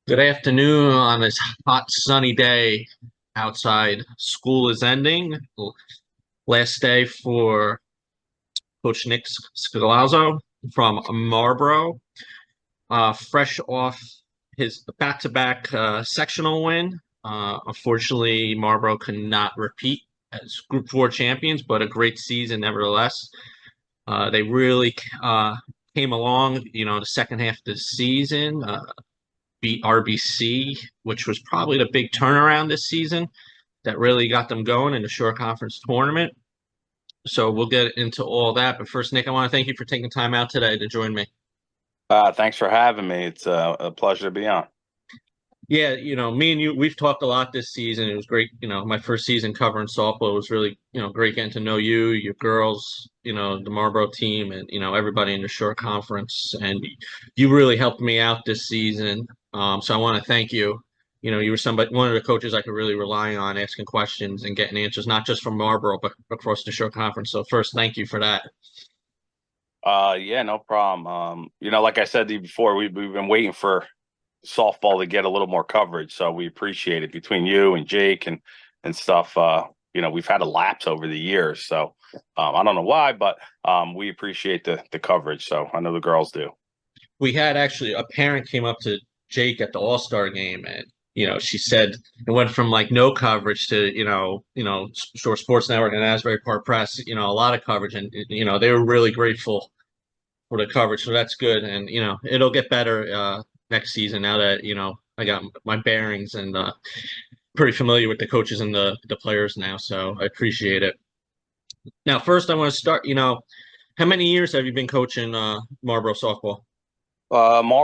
Good afternoon on this hot, sunny day outside. School is ending. Last day for Coach Nick Scalzo from Marlboro. Fresh off his back-to-back sectional win. Unfortunately, Marlboro could not repeat as Group 4 champions, but a great season nevertheless. They really came along, the second half of the season. Beat RBC, which was probably the big turnaround this season that really got them going in the short conference tournament. So we'll get into all that. But first, Nick, I want to thank you for taking time out today to join me. Thanks for having me. It's a pleasure to be on. Yeah, me and you, we've talked a lot this season. It was great. My first season covering softball was really, great getting to know you, your girls, the Marlboro team, and, everybody in the short conference. And you really helped me out this season. So I want to thank you. You were one of the coaches I could really rely on asking questions and getting answers, not just from Marlboro, but across the short conference. So first, thank you for that. Yeah, no problem. Like I said to you before, we've been waiting for softball to get a little more coverage, so we appreciate it between you and Jake and stuff. We've had a lapse over the years, so I don't know why, but we appreciate the coverage. So I know the girls do. We had actually a parent came up to Jake at the All-Star game, and she said it went from like no coverage to Shore Sports Network and Asbury Park Press, a lot of coverage, and they were really grateful for the coverage. So that's good, and it'll get better next season now that I got my bearings and pretty familiar with the coaches and the players now. So I appreciate it. Now, first, I want to start. How many years have you been coaching Marlboro softball?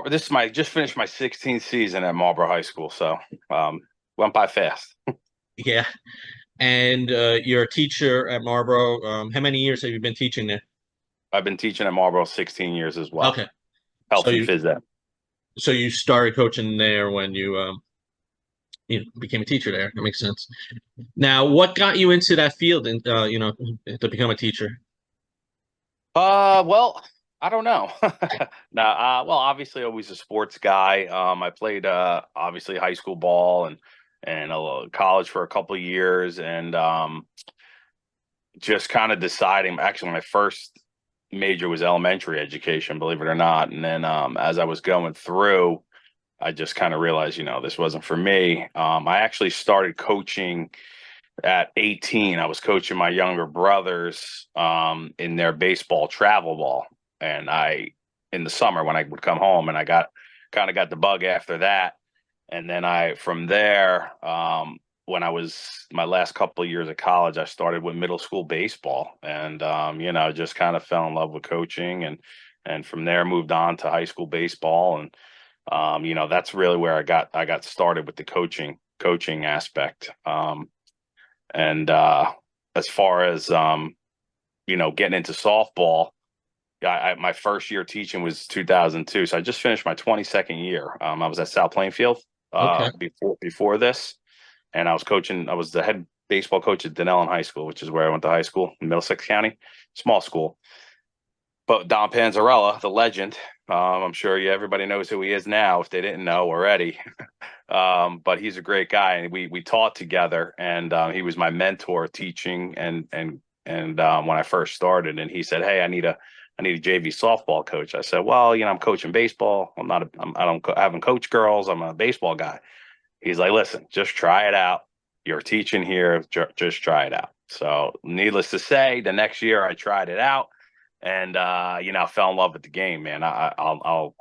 This is my just finished my 16th season at Marlboro High School, so went by fast. Yeah. And you're a teacher at Marlboro. How many years have you been teaching there? I've been teaching at Marlboro 16 years as well. Okay. So Health and you phys ed. so you started coaching there when you became a teacher there. That makes sense. Now, what got you into that field and to become a teacher? Well, I don't know. Now, well, obviously, always a sports guy. I played obviously high school ball and college for a couple of years, and just kind of deciding. Actually, my first major was elementary education, believe it or not. And then as I was going through, I just kind of realized, this wasn't for me. I actually started coaching at 18. I was coaching my younger brothers in their baseball travel ball. And in the summer when I would come home, and I kind of got the bug after that. And then from there, when I was my last couple of years of college, I started with middle school baseball, and just kind of fell in love with coaching, and from there moved on to high school baseball, and that's really where I got started with the coaching aspect. And as far as getting into softball, my first year teaching was 2002, so I just finished my 22nd year. I was at South Plainfield Okay. before this, and I was coaching. I was the head baseball coach at Denellen High School, which is where I went to high school in Middlesex County, small school. But Don Panzarella, the legend, I'm sure everybody knows who he is now if they didn't know already. But he's a great guy, and we taught together, and he was my mentor teaching and when I first started. And he said, "Hey, I need a JV softball coach." I said, "Well, I'm coaching baseball. I haven't coached girls. I'm a baseball guy." He's like, "Listen, just try it out. You're teaching here. Just try it out." So, needless to say, the next year I tried it out, and fell in love with the game, man. I'll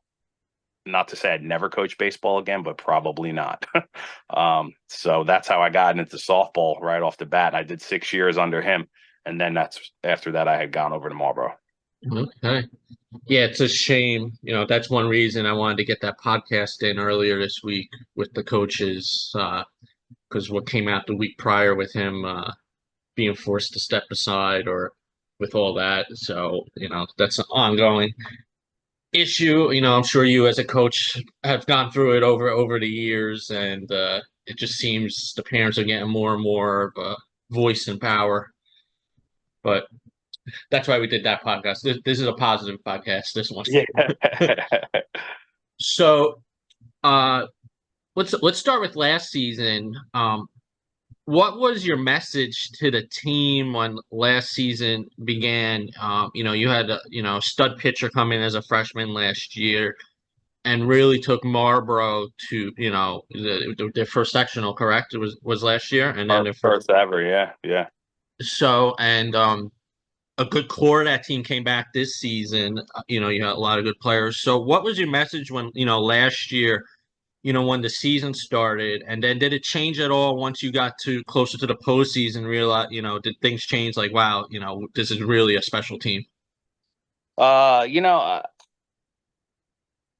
not to say I'd never coach baseball again, but probably not. So that's how I got into softball right off the bat. I did 6 years under him, and then after that I had gone over to Marlboro. Okay. Yeah, it's a shame. That's one reason I wanted to get that podcast in earlier this week with the coaches, because what came out the week prior with him being forced to step aside or with all that. So, that's an ongoing issue. I'm sure you as a coach have gone through it over the years, and it just seems the parents are getting more and more of a voice and power. But that's why we did that podcast. This is a positive podcast, this one. Yeah. So, uh, let's start with last season. What was your message to the team when last season began? You had a stud pitcher come in as a freshman last year and really took Marlboro to their first sectional, correct? It was last year, and then Our their first. first ever, yeah, yeah. So and a good core of that team came back this season. You had a lot of good players. So what was your message when last year? When the season started, and then did it change at all once you got to closer to the postseason? Realize, did things change? Like, wow, this is really a special team. Uh, you know, uh,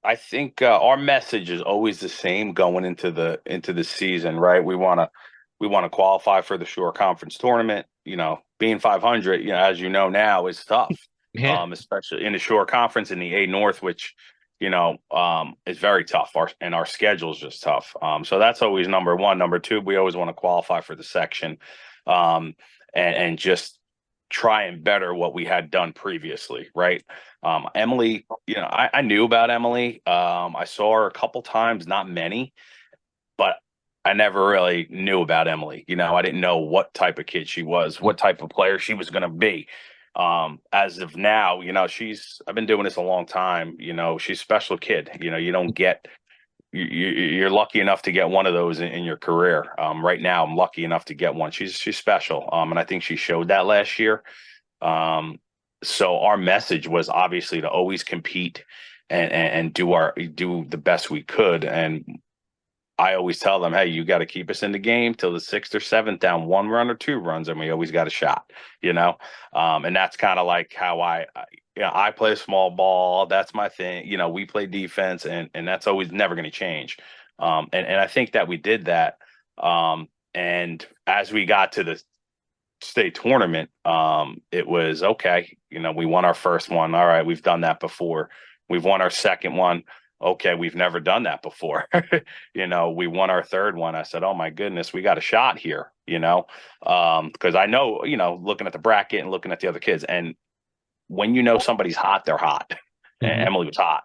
I think our message is always the same going into the season, right? We want to qualify for the Shore Conference tournament. Being 500, as you know now, is tough, Yeah. especially in the Shore Conference in the A North, which is very tough. Our schedule is just tough. So that's always number one. Number two, we always want to qualify for the section, um, and just try and better what we had done previously, right? Emily, I knew about Emily. I saw her a couple times, not many, but I never really knew about Emily. I didn't know what type of kid she was, what type of player she was going to be. As of now, I've been doing this a long time. She's a special kid. You don't get, you're lucky enough to get one of those in your career. Right now, I'm lucky enough to get one. She's special. And I think she showed that last year. Um, so our message was obviously to always compete and do the best we could. And I always tell them, hey, you got to keep us in the game till the sixth or seventh, down one run or two runs, and we always got a shot, and that's kind of like how I play small ball. That's my thing. We play defense, and that's always never going to change. And I think that we did that. And as we got to the state tournament, it was okay. We won our first one. All right, we've done that before. We've won our second one. Okay, we've never done that before. We won our third one. I said, oh my goodness, we got a shot here, because I know, looking at the bracket and looking at the other kids, and when somebody's hot, they're hot. And Mhm. Emily was hot.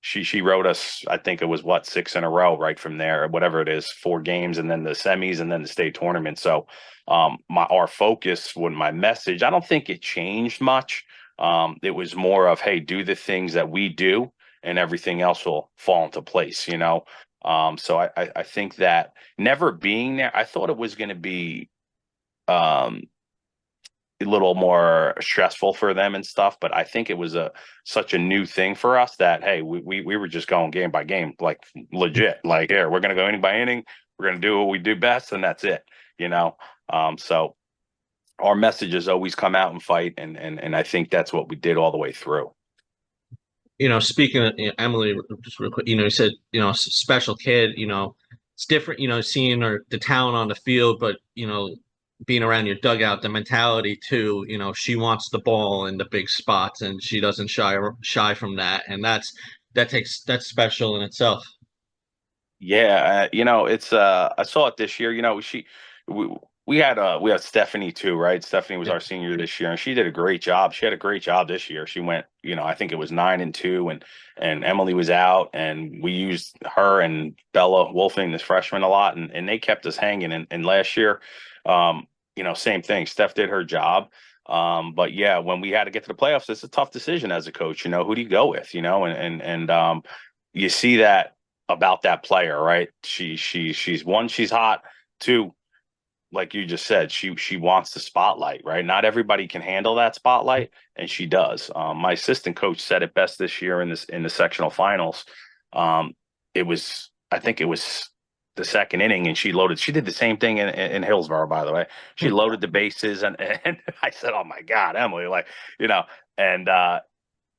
She she wrote us, I think it was what, six in a row right from there, whatever it is, four games and then the semis and then the state tournament. So our focus, when my message, I don't think it changed much. It was more of, hey, do the things that we do and everything else will fall into place. So I think that never being there, I thought it was going to be um a little more stressful for them and stuff. But I think it was such a new thing for us that, hey, we were just going game by game, like legit, like, here, we're gonna go inning by inning, we're gonna do what we do best, and that's it. So our messages always come out and fight, and I think that's what we did all the way through. Speaking of Emily, just real quick, you said, special kid, it's different, seeing her, the talent on the field, but, being around your dugout, the mentality too, she wants the ball in the big spots and she doesn't shy from that. And that's special in itself. Yeah, it's I saw it this year. We we had Stephanie too, right? Stephanie was Yeah. our senior this year, and she did a great job. She had a great job this year. She went, I think it was 9-2, and Emily was out, and we used her and Bella Wolfing, this freshman, a lot, and they kept us hanging. And last year, same thing. Steph did her job. But yeah, when we had to get to the playoffs, it's a tough decision as a coach. Who do you go with? And you see that about that player, right? She's one, she's hot. Two, like you just said, she wants the spotlight, right? Not everybody can handle that spotlight, and she does. My assistant coach said it best this year in the sectional finals. Um, I think it was the second inning, and she did the same thing in Hillsborough, by the way. She loaded the bases, and I said, oh my God, Emily, like, and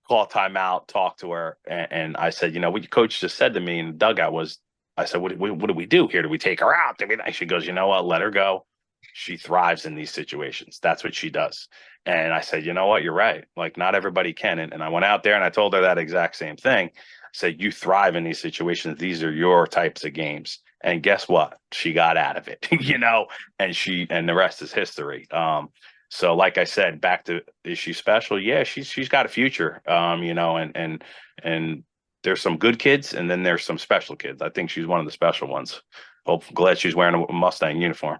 call timeout, talk to her, and I said, what your coach just said to me in the dugout was, I said, what do we do here? Do we take her out? She goes, you know what? Let her go. She thrives in these situations. That's what she does. And I said, you know what? You're right. Like, not everybody can. And I went out there and I told her that exact same thing. I said, you thrive in these situations. These are your types of games. And guess what? She got out of it, and the rest is history. So like I said, back to, is she special? Yeah, she's got a future. And there's some good kids, and then there's some special kids. I think she's one of the special ones. Glad she's wearing a Mustang uniform.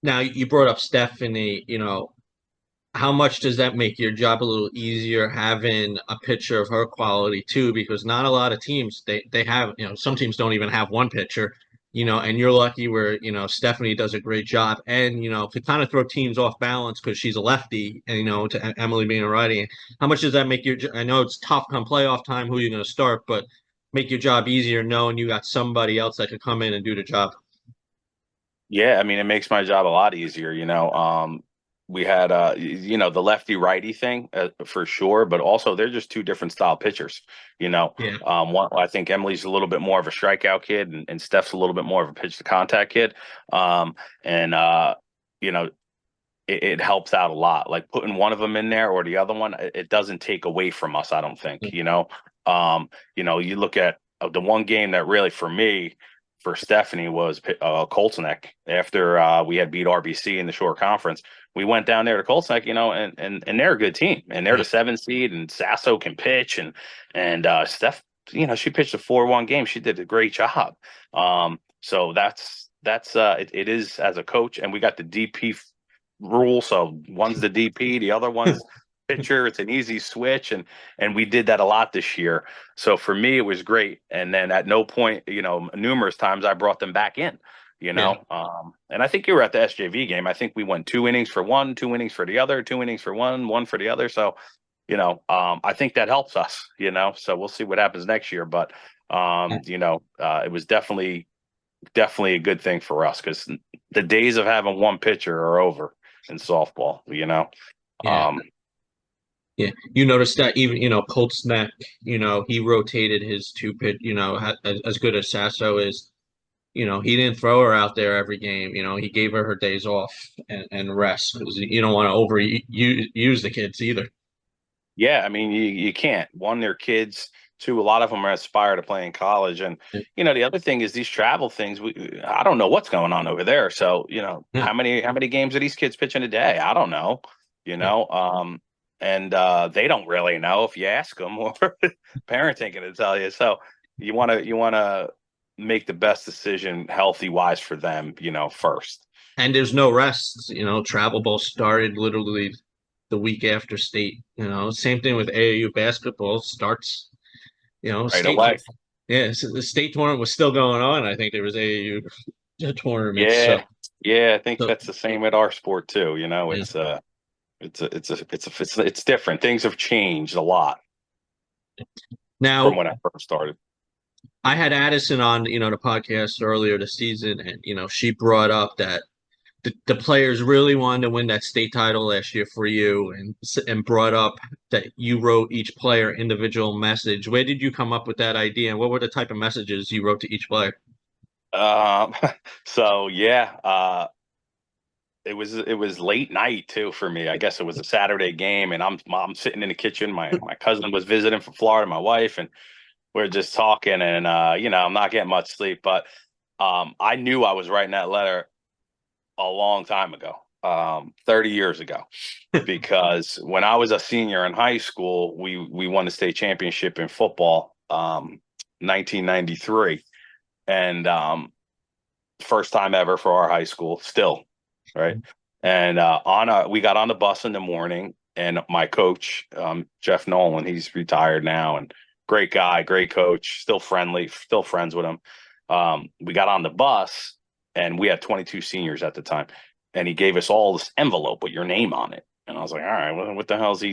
Now you brought up Stephanie, how much does that make your job a little easier having a pitcher of her quality too? Because not a lot of teams they have, some teams don't even have one pitcher, and you're lucky where, Stephanie does a great job. And, to kind of throw teams off balance because she's a lefty and, to Emily being a righty, how much does that make I know it's tough come playoff time, who you're going to start, but make your job easier knowing you got somebody else that could come in and do the job. Yeah, I mean, it makes my job a lot easier. We had the lefty righty thing for sure, but also they're just two different style pitchers. Yeah. One, I think Emily's a little bit more of a strikeout kid, and Steph's a little bit more of a pitch to contact kid. And you know, it helps out a lot. Like putting one of them in there or the other one, it doesn't take away from us, I don't think. You look at the one game that really for me, for Stephanie, was Colts Neck. After we had beat RBC in the short conference, we went down there to Colts Neck, and they're a good team, and they're the 7th seed, and Sasso can pitch, and Steph, she pitched a 4-1 game. She did a great job. So that's it is, as a coach, and we got the DP rule. So one's the DP, the other one's pitcher. It's an easy switch, and we did that a lot this year. So for me, it was great. And then at no point, numerous times I brought them back in. Yeah. And I think you were at the SJV game. I think we went 2 innings for one, 2 innings for the other, 2 innings for one for the other. So, I think that helps us. So we'll see what happens next year. But it was definitely a good thing for us, because the days of having one pitcher are over in softball. Yeah. Yeah, you noticed that even, Colts Neck, he rotated his two pitch, as good as Sasso is, he didn't throw her out there every game. He gave her days off and rest because you don't want to use the kids either. Yeah, I mean, you can't. One, they're kids. Two, a lot of them are aspire to play in college. And, the other thing is these travel things. I don't know what's going on over there. So, Yeah. how many games are these kids pitching a day? I don't know, Yeah. And they don't really know if you ask them, or parents ain't going to tell you. So you want to make the best decision healthy wise for them, first. And there's no rest. Travel ball started literally the week after state. Same thing with AAU basketball starts. Right State. away. Yeah, so the state tournament was still going on. I think there was AAU tournaments. Yeah. Yeah. I think So that's the same with our sport too. yeah. It's different. Things have changed a lot from Now when I first started. I had Addison on, the podcast earlier this season, and she brought up that the players really wanted to win that state title last year for you, and brought up that you wrote each player individual message. Where did you come up with that idea, and what were the type of messages you wrote to each player? Um, so yeah, it was late night too for me. I guess it was a Saturday game, and I'm sitting in the kitchen. My cousin was visiting from Florida, my wife, and we're just talking, and I'm not getting much sleep, but I knew I was writing that letter a long time ago, 30 years ago, because when I was a senior in high school, we won the state championship in football, 1993, and first time ever for our high school, still, right? And we got on the bus in the morning, and my coach, Jeff Nolan, he's retired now, and great guy, great coach, still friendly, still friends with him. We got on the bus, and we had 22 seniors at the time, and he gave us all this envelope with your name on it. And I was like, all right, what the hell is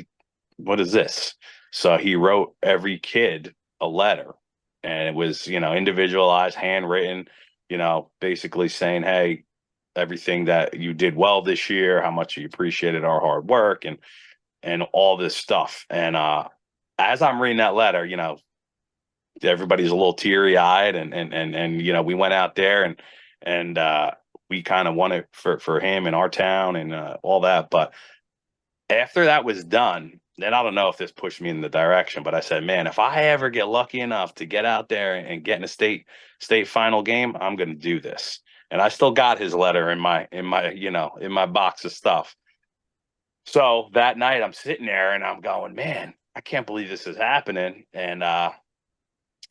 what is this? So he wrote every kid a letter, and it was, individualized, handwritten, basically saying, hey, everything that you did well this year, how much you appreciated our hard work, and all this stuff. And as I'm reading that letter, everybody's a little teary eyed, and we went out there, and we kind of won it for him in our town, and all that. But after that was done, then I don't know if this pushed me in the direction, but I said, man, if I ever get lucky enough to get out there and get in a state final game, I'm going to do this. And I still got his letter in my box of stuff. So that night I'm sitting there and I'm going, man, I can't believe this is happening. And I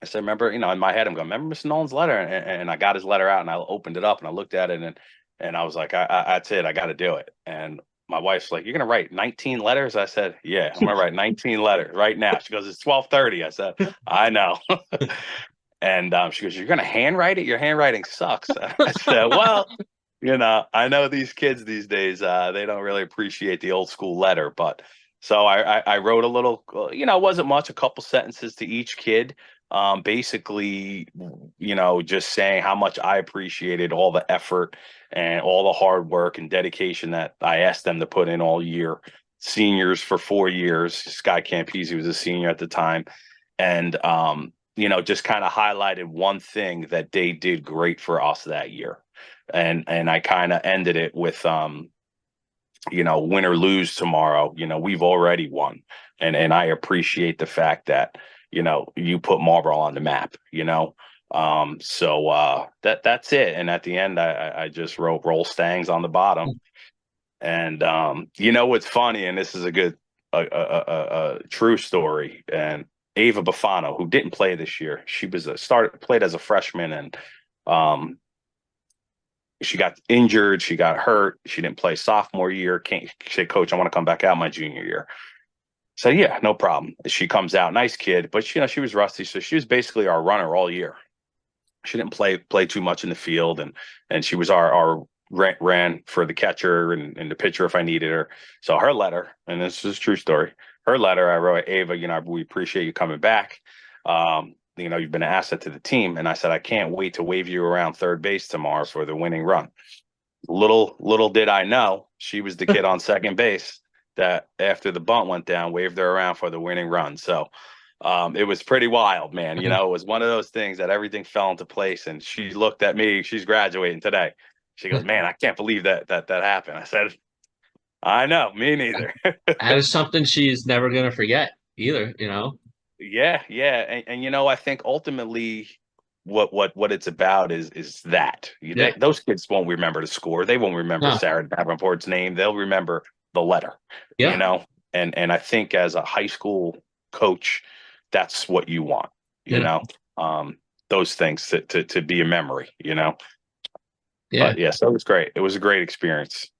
said, remember, in my head, I'm going, remember Mr. Nolan's letter? And I got his letter out and I opened it up and I looked at it and I was like, that's it. I got to do it. And my wife's like, you're going to write 19 letters? I said, yeah, I'm going to write 19 letters right now. She goes, it's 12:30. I said, I know. And she goes, you're going to handwrite it? Your handwriting sucks. I said, well, I know these kids these days, they don't really appreciate the old school letter. But so I wrote a little, it wasn't much, a couple sentences to each kid. Basically, just saying how much I appreciated all the effort and all the hard work and dedication that I asked them to put in all year. Seniors for 4 years. Sky Campese was a senior at the time. And, just kind of highlighted one thing that they did great for us that year. And I kind of ended it with, win or lose tomorrow, we've already won. And I appreciate the fact that, you put Marlboro on the map, so that's it. And at the end, I just wrote roll Stangs on the bottom. And what's funny, and this is a good a true story. And Ava Bafano, who didn't play this year, she was played as a freshman, and she got injured, she got hurt, she didn't play sophomore year. Can't say, Coach, I want to come back out my junior year. So yeah, no problem. She comes out, nice kid, but she was rusty, so she was basically our runner all year. She didn't play too much in the field, and she was our ran for the catcher and the pitcher if I needed her. So her letter, and this is a true story. Her letter, I wrote, Ava, we appreciate you coming back. You've been an asset to the team, and I said I can't wait to wave you around third base tomorrow for the winning run. Little did I know, she was the kid on second base that after the bunt went down, waved her around for the winning run. So it was pretty wild, man. It was one of those things that everything fell into place. And she looked at me, she's graduating today. She goes, man, I can't believe that happened. I said, I know, me neither. That is something she's never going to forget either, Yeah. And I think ultimately what it's about is that those kids won't remember the score. They won't remember Sarah Davenport's name. They'll remember the letter, and I think as a high school coach, that's what you want, those things to be a memory, But yeah, so it was great. It was a great experience.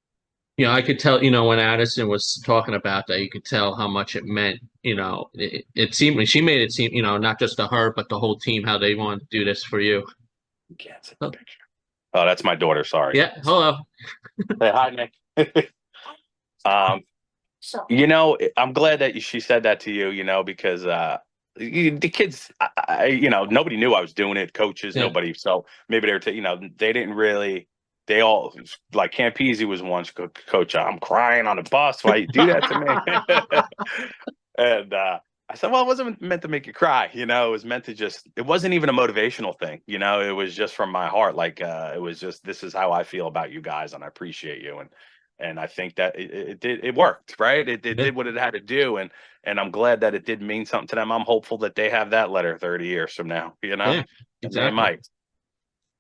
I could tell, when Addison was talking about that, you could tell how much it meant, it seemed, she made it seem, not just to her, but the whole team, how they wanted to do this for you. You can't see the picture. Oh, that's my daughter. Sorry. Yeah. Hello. Hey, hi, Nick. I'm glad that she said that to you, because the kids, nobody knew I was doing it. Coaches, nobody. So maybe they were, they didn't really. They all like Campese was once, Coach, I'm crying on the bus. Why you do that to me? And I said, well, it wasn't meant to make you cry. It was meant to it wasn't even a motivational thing. It was just from my heart. Like it was just, this is how I feel about you guys, and I appreciate you. And I think that it worked, right? It did what it had to do. And I'm glad that it did mean something to them. I'm hopeful that they have that letter 30 years from now, Yeah, exactly.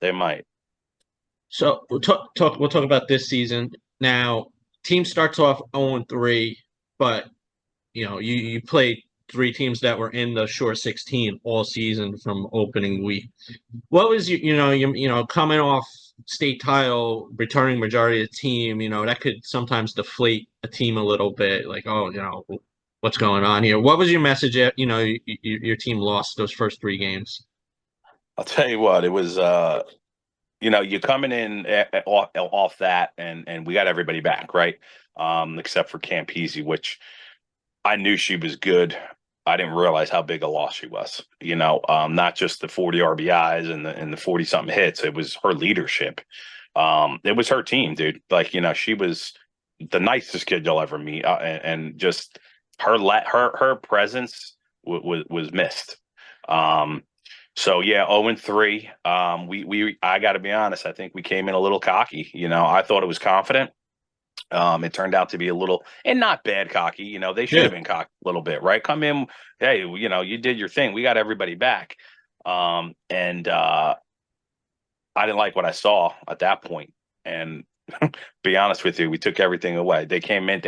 They might. So we'll talk about this season. Now, team starts off 0-3, but you played 3 teams that were in the Shore 16 all season from opening week. What was coming off state title, returning majority of the team, that could sometimes deflate a team a little bit, like, what's going on here? What was your message at, your team lost those first 3 games? I'll tell you what, it was you're coming in off that, and we got everybody back, right? Except for Campese, which I knew she was good. I didn't realize how big a loss she was. Not just the 40 RBIs and the 40 something hits. It was her leadership. It was her team, dude. Like, she was the nicest kid you'll ever meet, and just her presence was missed. So yeah, 0-3. I got to be honest. I think we came in a little cocky. I thought it was confident. It turned out to be a little, and not bad cocky. They should have been cocky a little bit, right? Come in, hey, you did your thing. We got everybody back. And I didn't like what I saw at that point. And be honest with you, we took everything away. They came in,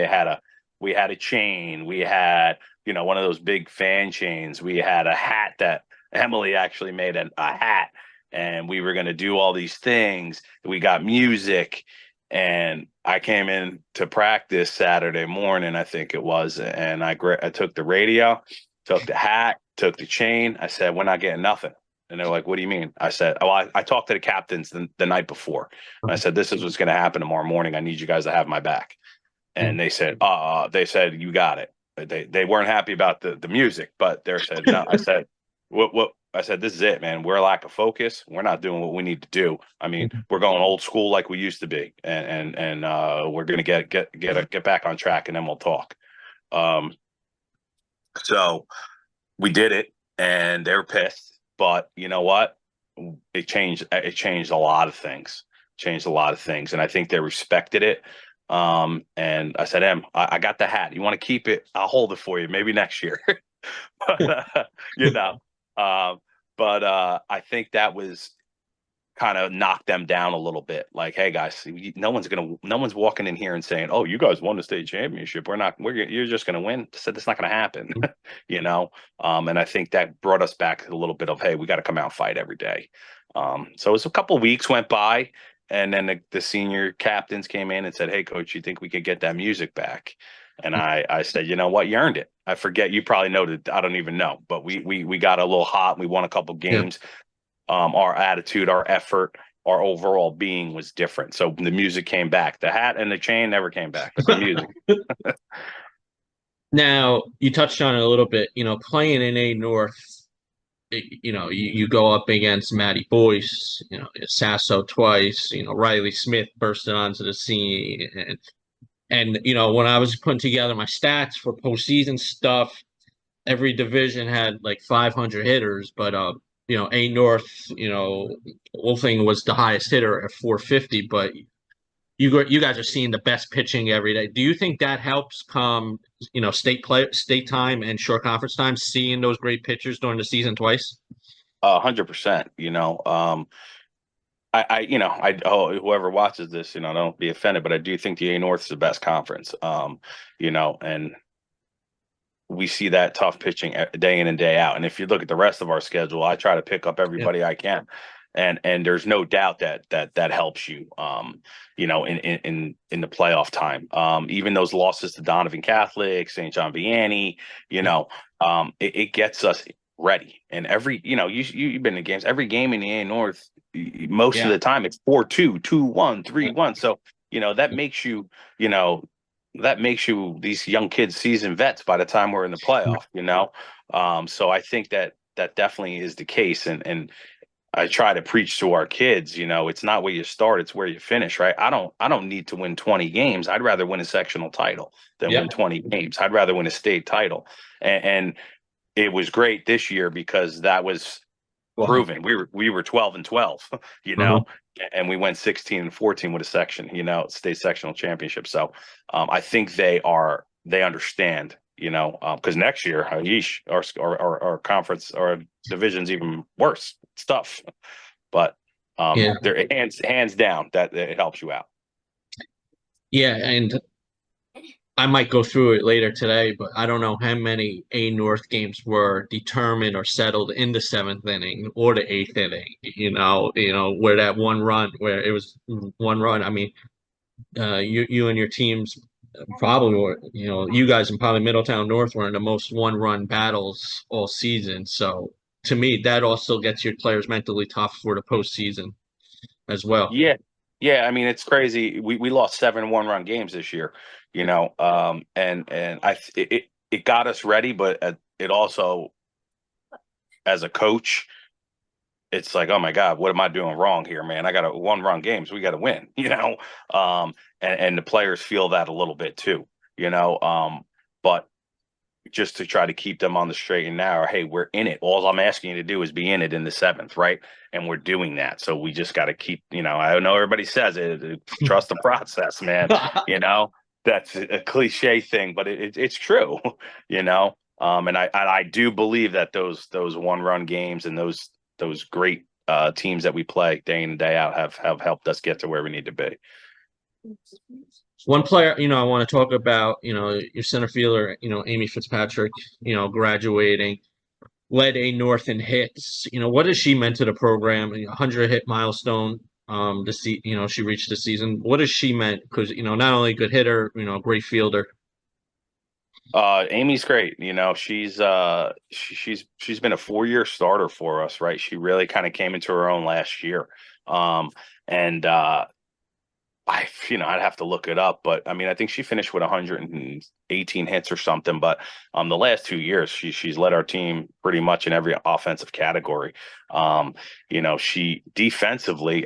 we had a chain, we had, one of those big fan chains. We had a hat that Emily actually made a hat, and we were going to do all these things. We got music, and I came in to practice Saturday morning, I think it was, and I took the radio, took the hat, took the chain. I said, we're not getting nothing. And they're like, what do you mean? I said, oh, I talked to the captains the night before. And I said, this is what's going to happen tomorrow morning. I need you guys to have my back. And they said, you got it. They weren't happy about the music, but they said, no. I said, what? I said, this is it, man. We're a lack of focus. We're not doing what we need to do. I mean, we're going old school like we used to be, and we're gonna get back on track, and then we'll talk. So we did it, and they were pissed. But you know what? It changed a lot of things. And I think they respected it. And I said, I got the hat. You want to keep it? I'll hold it for you. Maybe next year. But, I think that was kind of knocked them down a little bit. Like, hey guys, no one's walking in here and saying, oh, you guys won the state championship. You're just going to win. I said, that's not going to happen, and I think that brought us back a little bit of, hey, we got to come out and fight every day. So it was a couple of weeks went by, and then the senior captains came in and said, hey coach, you think we could get that music back? And I said, you know what, you earned it. I forget, you probably know that, I don't even know, but we got a little hot. We won a couple games. Yeah. Our attitude, our effort, our overall being was different. So the music came back. The hat and the chain never came back, but the music. Now, you touched on it a little bit, playing in A North, you go up against Matty Boyce, Sasso twice, Riley Smith bursted onto the scene. And when I was putting together my stats for postseason stuff, every division had like 500 hitters, but A North, Wolfing was the highest hitter at 450, but you guys are seeing the best pitching every day. Do you think that helps come, state time and short conference time, seeing those great pitchers during the season twice? 100%. Whoever watches this, don't be offended, but I do think the A North is the best conference. And we see that tough pitching day in and day out. And if you look at the rest of our schedule, I try to pick up everybody I can. And there's no doubt that helps you, in the playoff time. Even those losses to Donovan Catholic, St. John Vianney, it gets us ready. And you've been in games, every game in the A North, most of the time it's 4-2, 2-1, 3-1. So, that makes you these young kids seasoned vets by the time we're in the playoff, So I think that definitely is the case. And I try to preach to our kids, it's not where you start, it's where you finish, right? I don't need to win 20 games. I'd rather win a sectional title than win 20 games. I'd rather win a state title. And it was great this year because that was proven. We were 12-12, and we went 16-14 with a section, state sectional championship. So I think they understand, because next year, our conference or division's even worse. It's tough, but they're hands down that it helps you out. Yeah, and I might go through it later today, but I don't know how many A North games were determined or settled in the 7th inning or the 8th inning. Where that one run, where it was one run. I mean, you and your teams probably were, you guys in probably Middletown North were in the most one-run battles all season. So to me, that also gets your players mentally tough for the postseason as well. Yeah. Yeah. I mean, it's crazy. We lost 7 one-run games this year, and it got us ready, but it also, as a coach, it's like, oh my God, what am I doing wrong here, man? I got a one-run games. We got to win, and the players feel that a little bit too, but just to try to keep them on the straight and narrow. Hey, we're in it. All I'm asking you to do is be in it in the 7th, right? And we're doing that. So we just got to keep, I know everybody says it, trust the process, man. That's a cliche thing, but it's true, and I do believe that those one-run games and those great teams that we play day in and day out have helped us get to where we need to be. One player, I want to talk about, your center fielder, Amy Fitzpatrick, graduating, led a North in hits. What has she meant to the program? 100 hit milestone. She reached the season. What has she meant? Because not only a good hitter, great fielder. Amy's great. She's been a 4-year starter for us, right? She really kind of came into her own last year. And I'd have to look it up, but I mean, I think she finished with 118 hits or something. But the last 2 years, she's led our team pretty much in every offensive category. She defensively,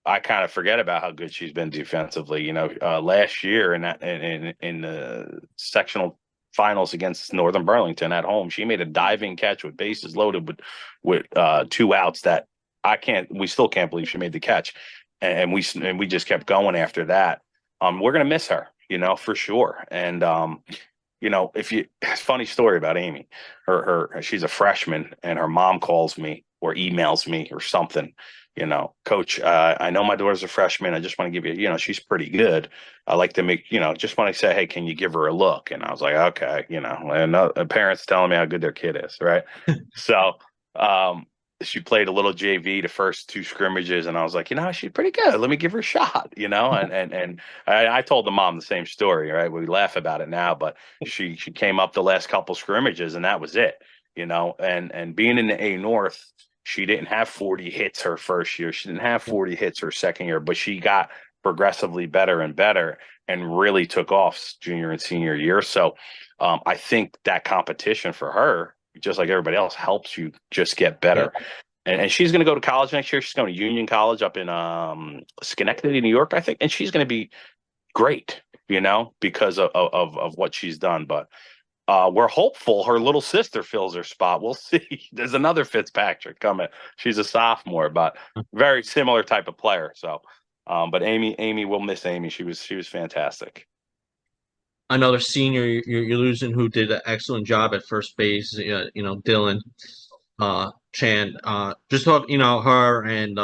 I kind of forget about how good she's been defensively. Last year in the sectional finals against Northern Burlington at home, she made a diving catch with bases loaded with 2 outs that we still can't believe she made the catch, and we just kept going after that. We're gonna miss her, for sure. And funny story about Amy, she's a freshman, and her mom calls me or emails me or something. Coach, I know my daughter's a freshman. I just want to give you, she's pretty good. I like to make, just want to say, hey, can you give her a look? And I was like, okay, and parents telling me how good their kid is, right? So, she played a little JV the first 2 scrimmages, and I was like, she's pretty good. Let me give her a shot, and I told the mom the same story, right? We laugh about it now, but she came up the last couple scrimmages, and that was it, and being in the A North, she didn't have 40 hits her first year. She didn't have 40 hits her second year, but she got progressively better and better and really took off junior and senior year. So I think that competition for her, just like everybody else, helps you just get better. Yeah. And she's going to go to college next year. She's going to Union College up in Schenectady, New York, I think. And she's going to be great, because of what she's done. But we're hopeful her little sister fills her spot. We'll see. There's another Fitzpatrick coming. She's a sophomore, but very similar type of player. So, but Amy, we'll miss Amy. She was fantastic. Another senior you're losing who did an excellent job at first base. Dylan Chan. Just talk, her and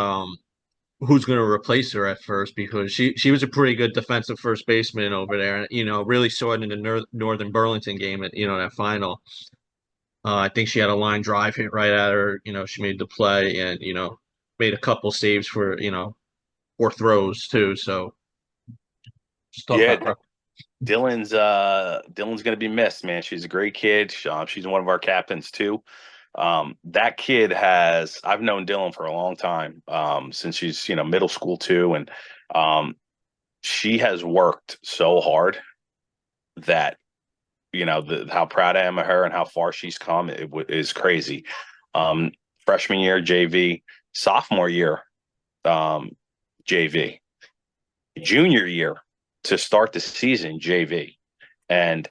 who's going to replace her at first, because she was a pretty good defensive first baseman over there. Really saw it in the Northern Burlington game at that final. I think she had a line drive hit right at her. She made the play and made a couple saves for 4 throws too. So just talk Yeah, about her. Dylan's gonna be missed, man. She's a great kid. She's one of our captains too. That kid I've known Dylan for a long time, since she's middle school too, and she has worked so hard that how proud I am of her and how far she's come is crazy. Freshman year JV, sophomore year JV, junior year to start the season JV, and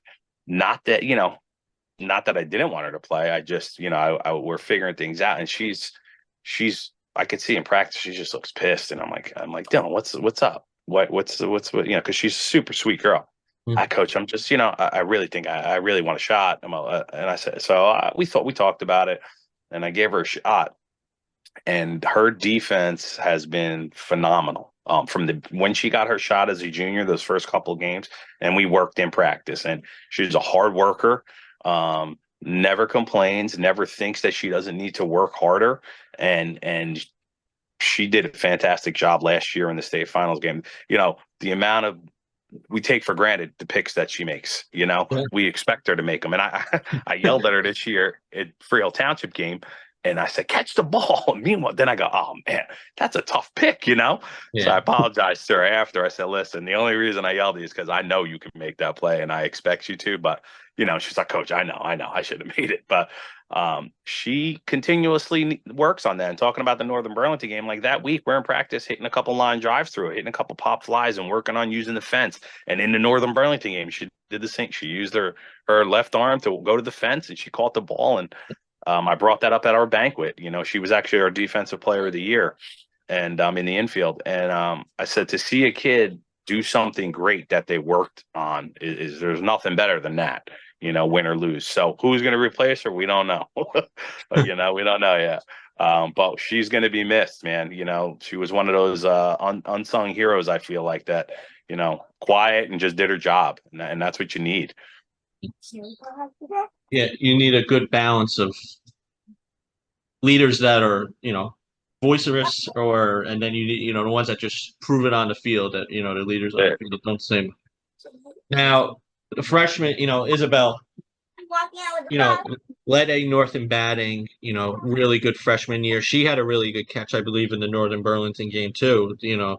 not that not that I didn't want her to play. I just we're figuring things out, and she's I could see in practice she just looks pissed, and I'm like Dylan, what's up? What's because she's a super sweet girl. Mm-hmm. Coach, I'm just I really think I really want a shot. And I said so. We talked about it, and I gave her a shot, and her defense has been phenomenal. From when she got her shot as a junior, those first couple of games, and we worked in practice, and she's a hard worker. Never complains, never thinks that she doesn't need to work harder, and she did a fantastic job last year in the state finals game. The amount of we take for granted the picks that she makes. Yeah. We expect her to make them, and I yelled at her this year at Freehold Township game. And I said, catch the ball. And meanwhile, then I go, oh, man, that's a tough pick, Yeah. So I apologized to her after. I said, listen, the only reason I yelled at you is because I know you can make that play and I expect you to. But, she's like, Coach, I know. I should have made it. But she continuously works on that. And talking about the Northern Burlington game, like that week, we're in practice hitting a couple line drives through it, hitting a couple pop flies and working on using the fence. And in the Northern Burlington game, she did the same. She used her left arm to go to the fence and she caught the ball. And I brought that up at our banquet. She was actually our defensive player of the year and in the infield. And I said, to see a kid do something great that they worked on. Is there's nothing better than that, win or lose. So who's going to replace her? We don't know. We don't know yet. But she's going to be missed, man. She was one of those unsung heroes. I feel like that, quiet and just did her job, and that's what you need. Yeah, you need a good balance of leaders that are, boisterous, and then you need, the ones that just prove it on the field, that, the leaders on the field that don't sing. Now, the freshman, Isabel, led a North in batting, really good freshman year. She had a really good catch, I believe, in the Northern Burlington game too, Yeah,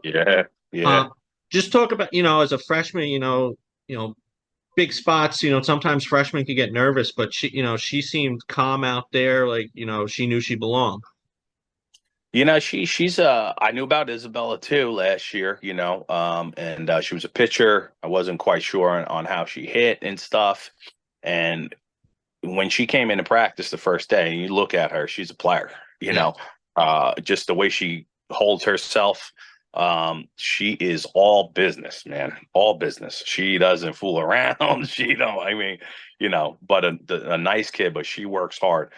yeah. Just talk about, as a freshman, big spots, sometimes freshmen can get nervous, but she seemed calm out there, like, she knew she belonged. She's I knew about Isabella too last year, and she was a pitcher. I wasn't quite sure on how she hit and stuff. And when she came into practice the first day, and you look at her, she's a player, Yeah. Just the way she holds herself. She is all business, man, all business. She doesn't fool around. She don't, I mean, but a nice kid, but she works hard.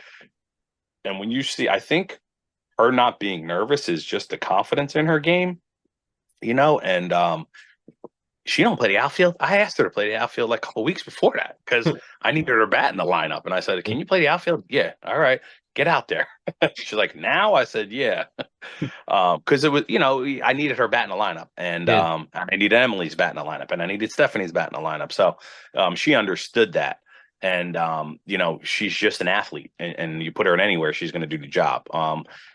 And when you see, I think her not being nervous is just the confidence in her game, and she don't play the outfield. I asked her to play the outfield like a couple weeks before that because I needed her bat in the lineup. And I said, "Can you play the outfield?" Yeah. All right. Get out there. She's like, "Now?" I said, "Yeah." Because it was, I needed her bat in the lineup, and Yeah. I needed Emily's bat in the lineup, and I needed Stephanie's bat in the lineup. So she understood that. And she's just an athlete, and you put her in anywhere, she's going to do the job.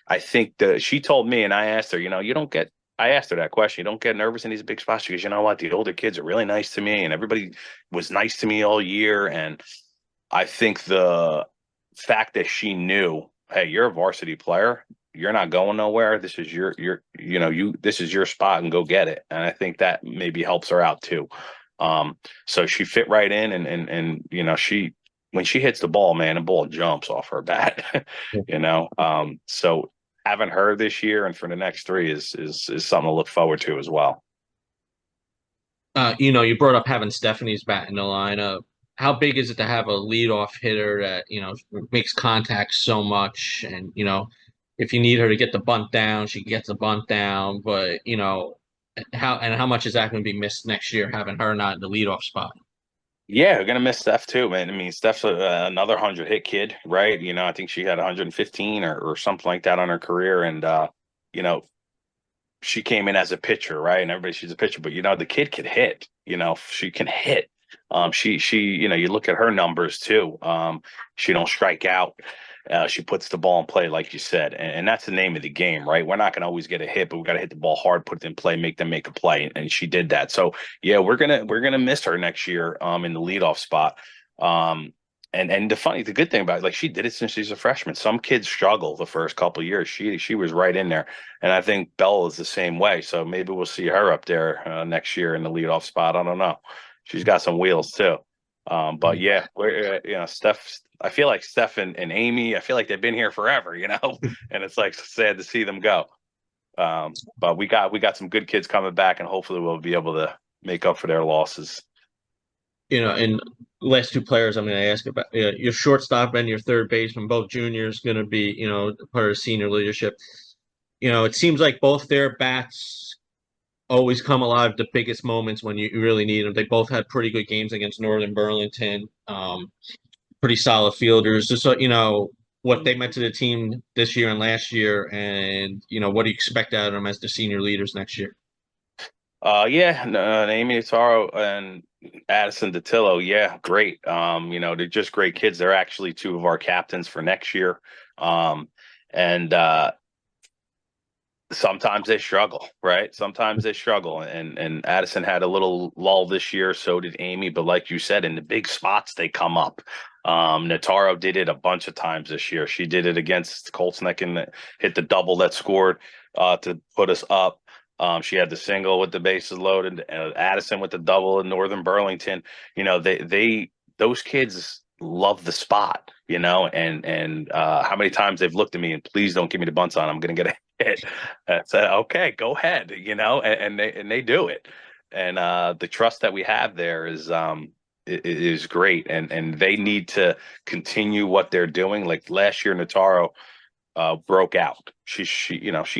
I think that she told me, and I asked her, you don't get. I asked her that question. You don't get nervous in these big spots because you know what? The older kids are really nice to me, and everybody was nice to me all year. And I think the fact that she knew, hey, you're a varsity player. You're not going nowhere. This is this is your spot, and go get it. And I think that maybe helps her out too. So she fit right in, and she when she hits the ball, man, the ball jumps off her bat. So having her this year and for the next three is something to look forward to as well. You brought up having Stephanie's bat in the lineup. How big is it to have a leadoff hitter that, makes contact so much? And, if you need her to get the bunt down, she gets the bunt down. But, how much is that going to be missed next year, having her not in the leadoff spot? Yeah, we're gonna miss Steph too, man. I mean, Steph's another 100 hit kid, right? I think she had 115 or something like that on her career, and you know, she came in as a pitcher, right? And everybody, she's a pitcher, but the kid can hit. She can hit. She, you look at her numbers too. She don't strike out. She puts the ball in play, like you said, and that's the name of the game, right? We're not going to always get a hit, but we got to hit the ball hard, put it in play, make them make a play, and she did that. So yeah, we're gonna miss her next year, in the leadoff spot. And the good thing about it, like she did it since she's a freshman. Some kids struggle the first couple of years. She was right in there, and I think Bella is the same way. So maybe we'll see her up there next year in the leadoff spot. I don't know. She's got some wheels too. But yeah, we're Steph. I feel like Steph and Amy. I feel like they've been here forever, and it's like sad to see them go. But we got some good kids coming back, and hopefully we'll be able to make up for their losses. And last two players I'm going to ask about, your shortstop and your third baseman, both juniors, going to be, part of senior leadership. It seems like both their bats always come alive the biggest moments when you really need them. They both had pretty good games against Northern Burlington, pretty solid fielders. Just so what they meant to the team this year and last year, and what do you expect out of them as the senior leaders next year? Yeah, Amy Taro and Addison Datillo, yeah, great. They're just great kids. They're actually two of our captains for next year. And sometimes they struggle, right? Sometimes they struggle. And Addison had a little lull this year, so did Amy. But like you said, in the big spots, they come up. Nataro did it a bunch of times this year. She did it against Coltsneck and hit the double that scored to put us up. She had the single with the bases loaded, Addison with the double in Northern Burlington. Those kids love the spot, and how many times they've looked at me and please don't give me the bunts on. I'm going to get a hit. I said, okay, go ahead, and they do it. and the trust that we have there is great, and they need to continue what they're doing. Like last year, Nataro broke out. She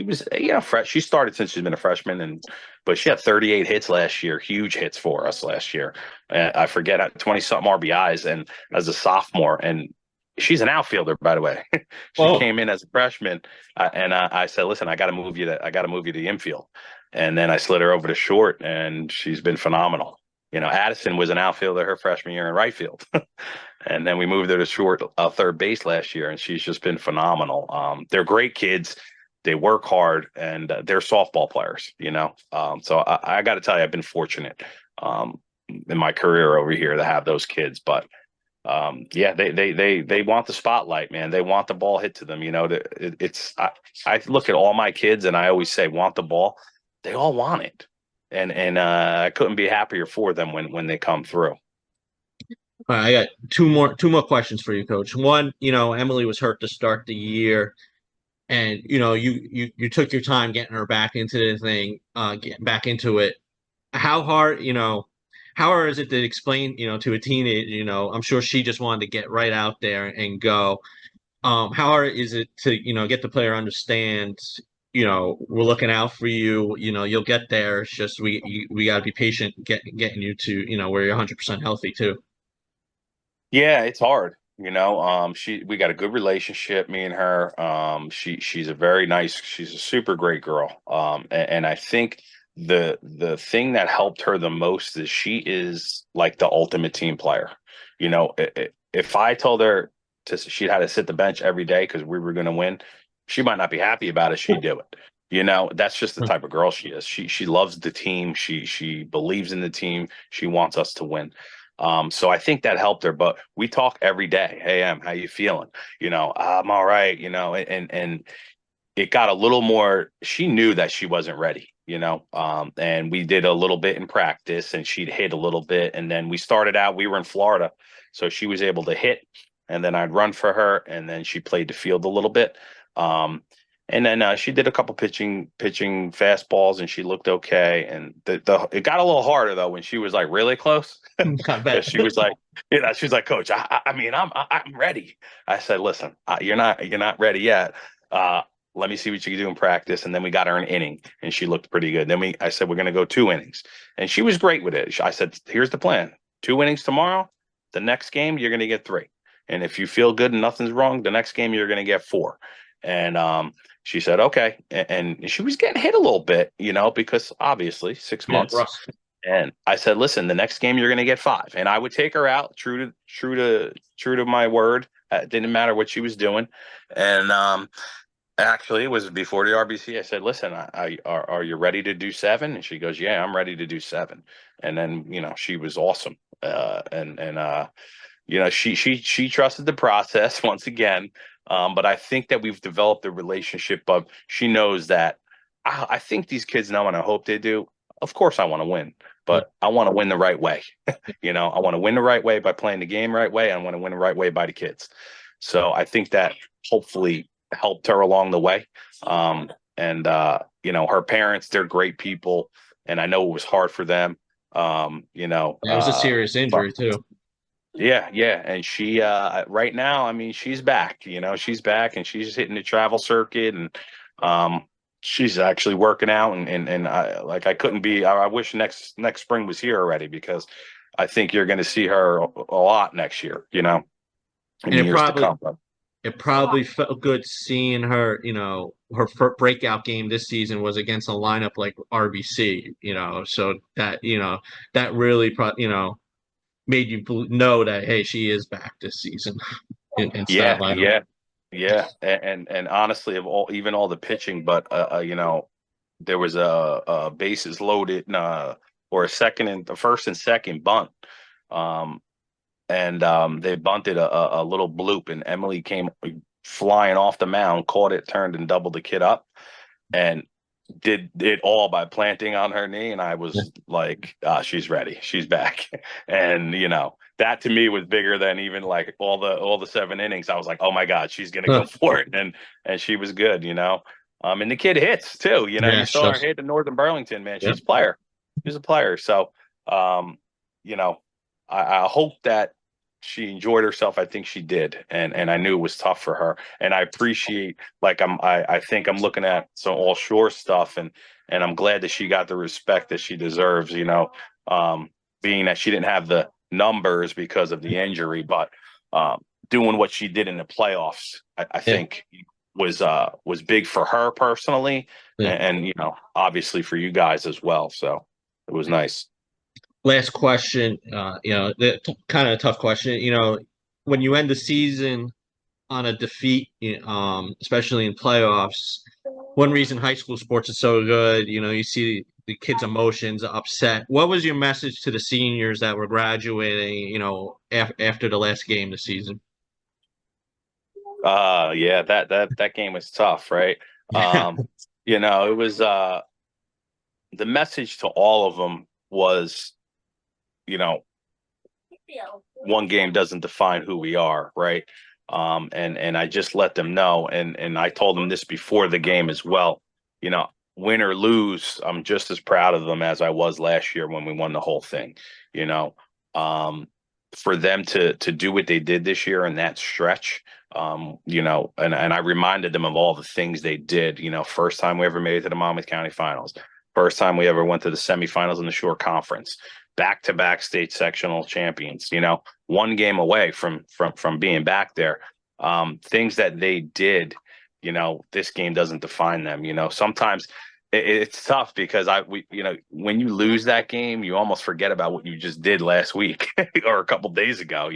was fresh. She started since she's been a freshman, but she had 38 hits last year, huge hits for us last year. I forget 20 something RBIs, and as a sophomore, and she's an outfielder, by the way. She Oh, came in as a freshman, and I said, "Listen, I got to move you to the infield," and then I slid her over to short, and she's been phenomenal. Addison was an outfielder her freshman year in right field. And then we moved her to short third base last year, and she's just been phenomenal. They're great kids. They work hard, and they're softball players. So I got to tell you, I've been fortunate in my career over here to have those kids. But yeah, they want the spotlight, man. They want the ball hit to them. I look at all my kids, and I always say, want the ball. They all want it, and I couldn't be happier for them when they come through. all right, I got two more questions for you, Coach. One, Emily was hurt to start the year, and you took your time getting her back into the thing, getting back into it. How hard is it to explain, to a teenage, I'm sure she just wanted to get right out there and go. How hard is it to, get the player understand, we're looking out for you, you'll get there. It's just we got to be patient getting you to, where you're 100% healthy too. Yeah, it's hard. We got a good relationship, me and her. She's she's a super great girl. And I think the thing that helped her the most is she is like the ultimate team player. If I told her she had to sit the bench every day because we were going to win, she might not be happy about it. She'd do it. That's just the type of girl she is. She loves the team. She believes in the team. She wants us to win. So I think that helped her, but we talk every day. Hey, how you feeling? I'm all right, and it got a little more, she knew that she wasn't ready, and we did a little bit in practice and she'd hit a little bit. And then we were in Florida, so she was able to hit, and then I'd run for her, and then she played the field a little bit. And then she did a couple pitching fastballs, and she looked okay. And it got a little harder though when she was like really close. I bet. She was like, she was like, Coach, I mean, I'm ready. I said, listen, you're not ready yet. Let me see what you can do in practice. And then we got her an inning, and she looked pretty good. I said, we're going to go 2 innings, and she was great with it. I said, here's the plan: 2 innings tomorrow. The next game, you're going to get 3. And if you feel good and nothing's wrong, the next game you're going to get 4. And she said, okay. And she was getting hit a little bit, because obviously 6 Yeah, months. And I said, listen, the next game you're going to get 5. And I would take her out, true to my word. It didn't matter what she was doing. And actually, it was before the RBC. I said, listen, are you ready to do 7? And she goes, yeah, I'm ready to do 7. And then, she was awesome. She trusted the process once again. But I think that we've developed a relationship of, she knows that I think these kids know, and I hope they do. Of course, I want to win, but I want to win the right way. I want to win the right way by playing the game right way. I want to win the right way by the kids. So I think that hopefully helped her along the way. Her parents, they're great people, and I know it was hard for them. It was a serious injury too. Yeah, yeah. And she right now, I mean, she's back, she's back, and she's hitting the travel circuit, and she's actually working out, and I couldn't be, I wish next spring was here already, because I think you're going to see her a lot next year, in And years to come. it probably felt good seeing her, her breakout game this season was against a lineup like RBC, so that really, made you know that, hey, she is back this season in stat Yeah, lineup. yeah, yeah. And honestly, of all the pitching, but there was a bases loaded, or the first and second bunt. They bunted a little bloop, and Emily came flying off the mound, caught it, turned and doubled the kid up, and did it all by planting on her knee. And I was like, she's ready, she's back. And that to me was bigger than even like all the 7 innings. I was like, oh my God, she's gonna go for it. And she was good. And the kid hits too. Yeah, You saw her hit in Northern Burlington, man. yeah. She's a player. She's a player. So, um, you know, I hope that she enjoyed herself. I think she did, and I knew it was tough for her. And I appreciate, like, I think I'm looking at some all shore stuff, and I'm glad that she got the respect that she deserves. Um, being that she didn't have the numbers because of the injury, but doing what she did in the playoffs, I Yeah, think was big for her personally, yeah. and obviously for you guys as well. So it was nice. Last question, kind of a tough question. When you end the season on a defeat, especially in playoffs, one reason high school sports is so good, you see the kids' emotions, upset. What was your message to the seniors that were graduating, after the last game this season? Yeah, that game was tough, right? Yeah, It was the message to all of them was, you know, one game doesn't define who we are, right? And I just let them know, and I told them this before the game as well. You know, win or lose, I'm just as proud of them as I was last year when we won the whole thing. You know, for them to do what they did this year in that stretch, and I reminded them of all the things they did. First time we ever made it to the Monmouth County Finals, first time we ever went to the semifinals in the Shore Conference, back-to-back state sectional champions. One game away from being back there. Things that they did, this game doesn't define them. Sometimes it's tough because when you lose that game, you almost forget about what you just did last week or a couple days ago.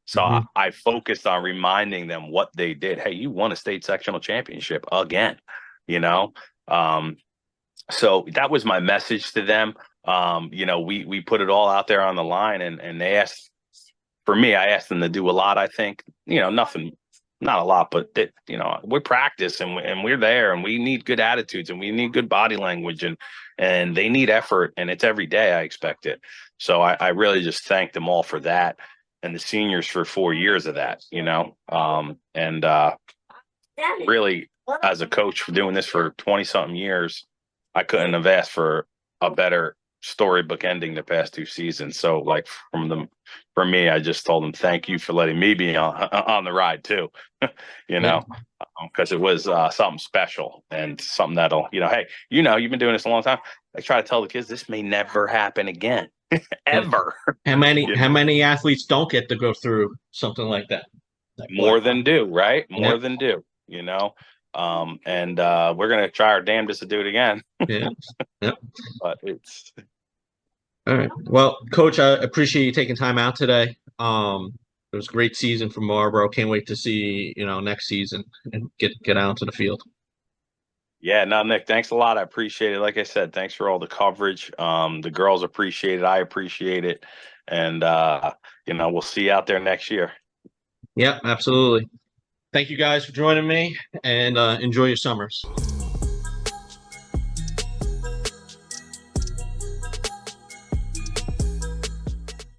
So Mhm. I focused on reminding them what they did. Hey, you won a state sectional championship again. You know, um, so that was my message to them. We put it all out there on the line, and they asked for me. I asked them to do a lot. I think nothing, not a lot, but we practice and we're there, and we need good attitudes, and we need good body language, and they need effort, and it's every day. I expect it. So I really just thank them all for that, and the seniors for 4 years of that. And really, as a coach for doing this for 20 something years, I couldn't have asked for a better storybook ending the past two seasons. So, like, for me, I just told them thank you for letting me be on the ride too. you Yeah. know, because it was something special and something that'll, hey, you've been doing this a long time. I try to tell the kids this may never happen again, Yeah. ever. How many you how know, many athletes don't get to go through something like that? Like what? more than do, right? Yeah, More than do. And we're gonna try our damnedest to do it again. yeah, yeah. But it's All right. Well, Coach, I appreciate you taking time out today. It was a great season for Marlboro. Can't wait to see, next season and get out into the field. Yeah, no, Nick, thanks a lot. I appreciate it. Like I said, thanks for all the coverage. The girls appreciate it. I appreciate it. And we'll see you out there next year. Yeah, absolutely. Thank you guys for joining me and enjoy your summers.